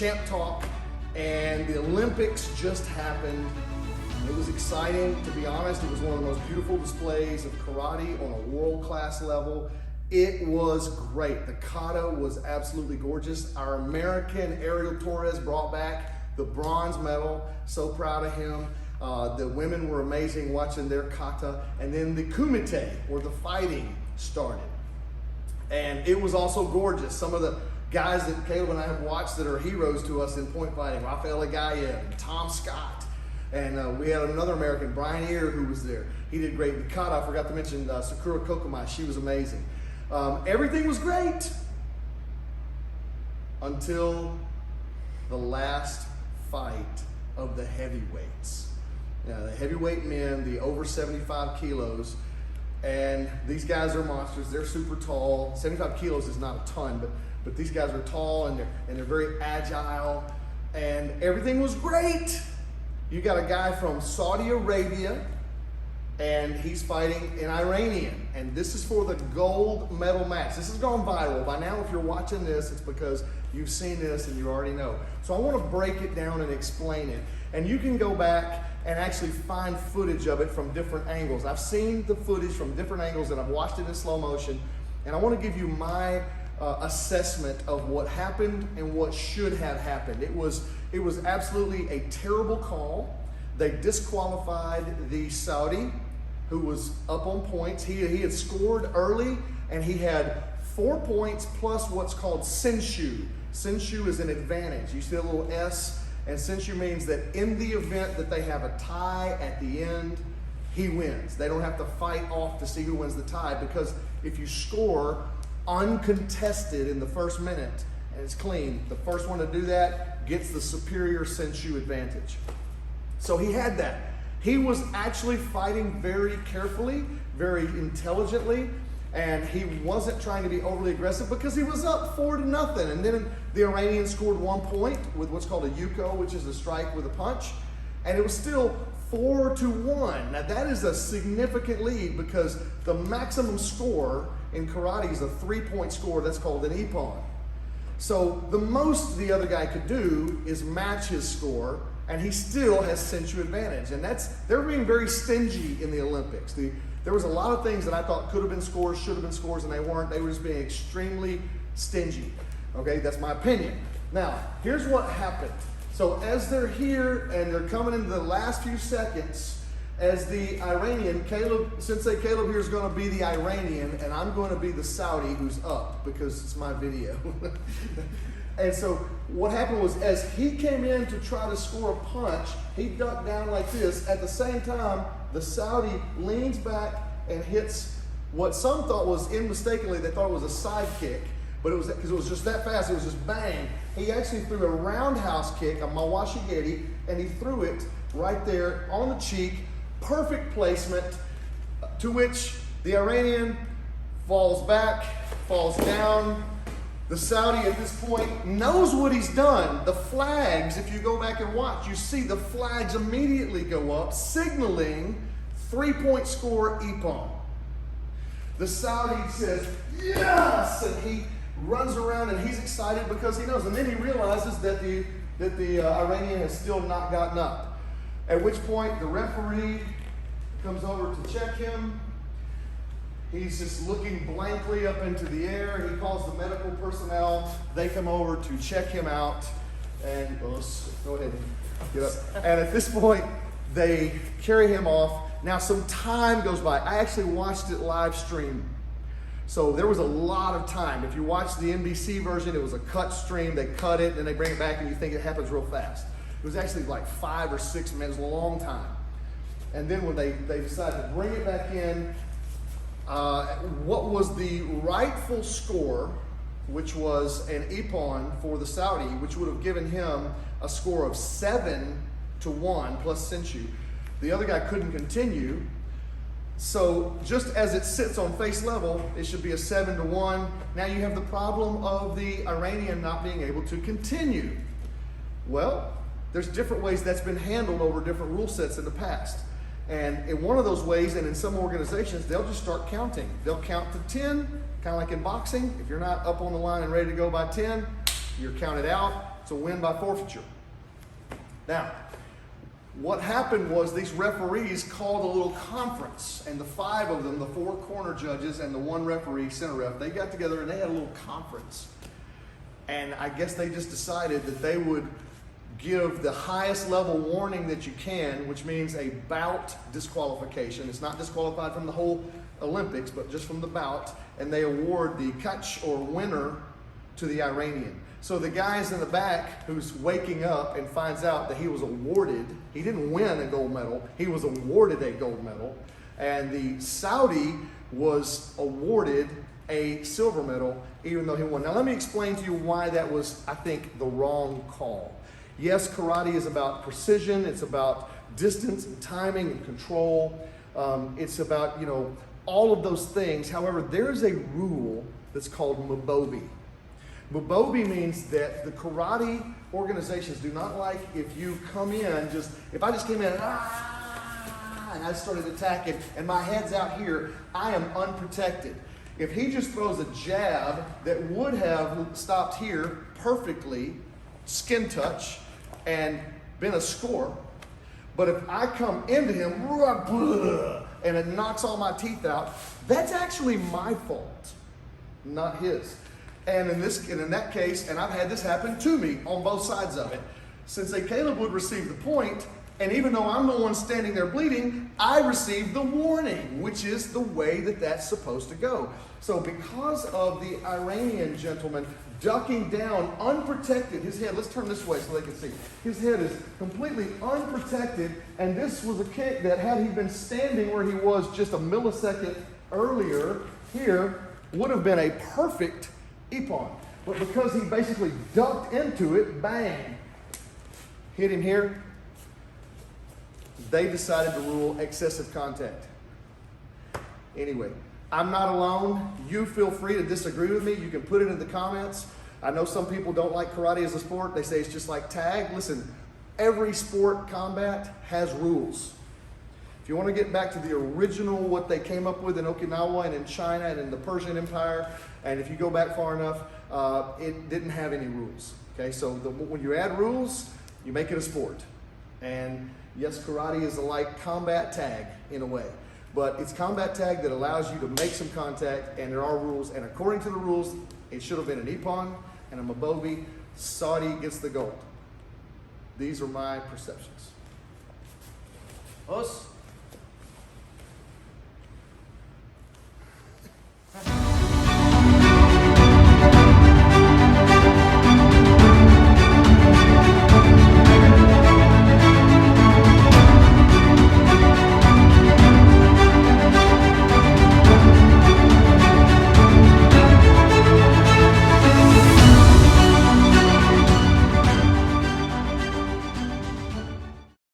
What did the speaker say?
Champ Talk, and the Olympics just happened. It was exciting, to be honest. It was one of the most beautiful displays of karate on a world-class level. It was great. The kata was absolutely gorgeous. Our American Ariel Torres brought back the bronze medal. So proud of him. The women were amazing watching their kata. And then the kumite, or the fighting, started. And it was also gorgeous. Some of the guys that Caleb and I have watched that are heroes to us in point fighting, Rafael Agayev and Tom Scott. And we had another American, Brian Ear, who was there. He did great. The kata, I forgot to mention Sakura Kokomai. She was amazing. Everything was great until the last fight of the heavyweights. The heavyweight men, the over 75 kilos, and these guys are monsters. They're super tall. 75 kilos is not a ton, but these guys are tall and they're very agile, and everything was great. You got a guy from Saudi Arabia, and he's fighting an Iranian, and this is for the gold medal match. This has gone viral. By now, if you're watching this, it's because you've seen this and you already know. So I want to break it down and explain it. And you can go back and actually find footage of it from different angles. I've seen the footage from different angles, and I've watched it in slow motion, and I want to give you my assessment of what happened and what should have happened. It was absolutely a terrible call. They disqualified the Saudi, who was up on points. He had scored early, and he had 4 points plus what's called Senshu. Senshu is an advantage. You see a little S, and Senshu means that in the event that they have a tie at the end, he wins. They don't have to fight off to see who wins the tie, because if you score uncontested in the first minute and it's clean, the first one to do that gets the superior Senshu advantage. So he had that. He was actually fighting very carefully, very intelligently, and he wasn't trying to be overly aggressive because he was up 4-0. And then the Iranians scored 1 point with what's called a yuko, which is a strike with a punch, and it was still 4-1. Now that is a significant lead, because the maximum score in karate is a 3-point score. That's called an ippon. So the most the other guy could do is match his score, and he still has Senshu advantage. And they're being very stingy in the Olympics. There was a lot of things that I thought could have been scores, should have been scores, and they weren't. They were just being extremely stingy. Okay, that's my opinion. Now, here's what happened. So as they're here and they're coming into the last few seconds, as the Iranian, Sensei Caleb here is going to be the Iranian, and I'm going to be the Saudi who's up, because it's my video. And so what happened was, as he came in to try to score a punch, he ducked down like this. At the same time, the Saudi leans back and hits what some thought was, mistakenly, they thought it was a side kick, but it was because it was just that fast. It was just bang. He actually threw a roundhouse kick, a mawashigiri, and he threw it right there on the cheek. Perfect placement, to which the Iranian falls back, falls down. The Saudi at this point knows what he's done. The flags, if you go back and watch, you see the flags immediately go up, signaling 3-point score ippon. The Saudi says, yes! And he runs around and he's excited because he knows. And then he realizes that the Iranian has still not gotten up. At which point the referee comes over to check him. He's just looking blankly up into the air. He calls the medical personnel. They come over to check him out. And go ahead and get up. And at this point, they carry him off. Now some time goes by. I actually watched it live stream. So there was a lot of time. If you watch the NBC version, it was a cut stream. They cut it, and they bring it back, and you think it happens real fast. It was actually like 5 or 6 minutes, a long time. And then when they decided to bring it back in, what was the rightful score, which was an ippon for the Saudi, which would have given him a score of 7-1 plus Senshu. The other guy couldn't continue. So just as it sits on face level, it should be a 7-1. Now you have the problem of the Iranian not being able to continue. Well, there's different ways that's been handled over different rule sets in the past. And in one of those ways, and in some organizations, they'll just start counting. They'll count to 10, kind of like in boxing. If you're not up on the line and ready to go by 10, you're counted out. It's a win by forfeiture. Now, what happened was these referees called a little conference, and the 5 of them, the 4 corner judges and the 1 referee, center ref, they got together and they had a little conference. And I guess they just decided that they would give the highest level warning that you can, which means a bout disqualification. It's not disqualified from the whole Olympics, but just from the bout, and they award the catch or winner to the Iranian. So the guy's in the back who's waking up and finds out that he was awarded, he didn't win a gold medal, he was awarded a gold medal, and the Saudi was awarded a silver medal even though he won. Now let me explain to you why that was, I think, the wrong call. Yes, karate is about precision, it's about distance and timing and control, it's about, all of those things. However, there's a rule that's called Mubobi. Mubobi means that the karate organizations do not like if you come in, if I just came in and I started attacking and my head's out here, I am unprotected. If he just throws a jab that would have stopped here perfectly, skin touch, and been a score, but if I come into him and it knocks all my teeth out, that's actually my fault, not his. And in that case, and I've had this happen to me on both sides of it, Sensei Caleb would receive the point, and even though I'm the one standing there bleeding, I received the warning, which is the way that that's supposed to go. So because of the Iranian gentleman ducking down, unprotected, his head, let's turn this way so they can see. His head is completely unprotected, and this was a kick that had he been standing where he was just a millisecond earlier here, would have been a perfect ippon. But because he basically ducked into it, bang, hit him here, they decided to rule excessive contact. Anyway, I'm not alone. You feel free to disagree with me. You can put it in the comments. I know some people don't like karate as a sport. They say it's just like tag. Listen, every sport combat has rules. If you want to get back to the original, what they came up with in Okinawa and in China and in the Persian Empire, and if you go back far enough, it didn't have any rules. Okay, so when you add rules, you make it a sport. And yes, karate is like combat tag in a way, but it's combat tag that allows you to make some contact, and there are rules, and according to the rules, it should have been an ippon and a Mubobi. Saudi gets the gold. These are my perceptions. Us?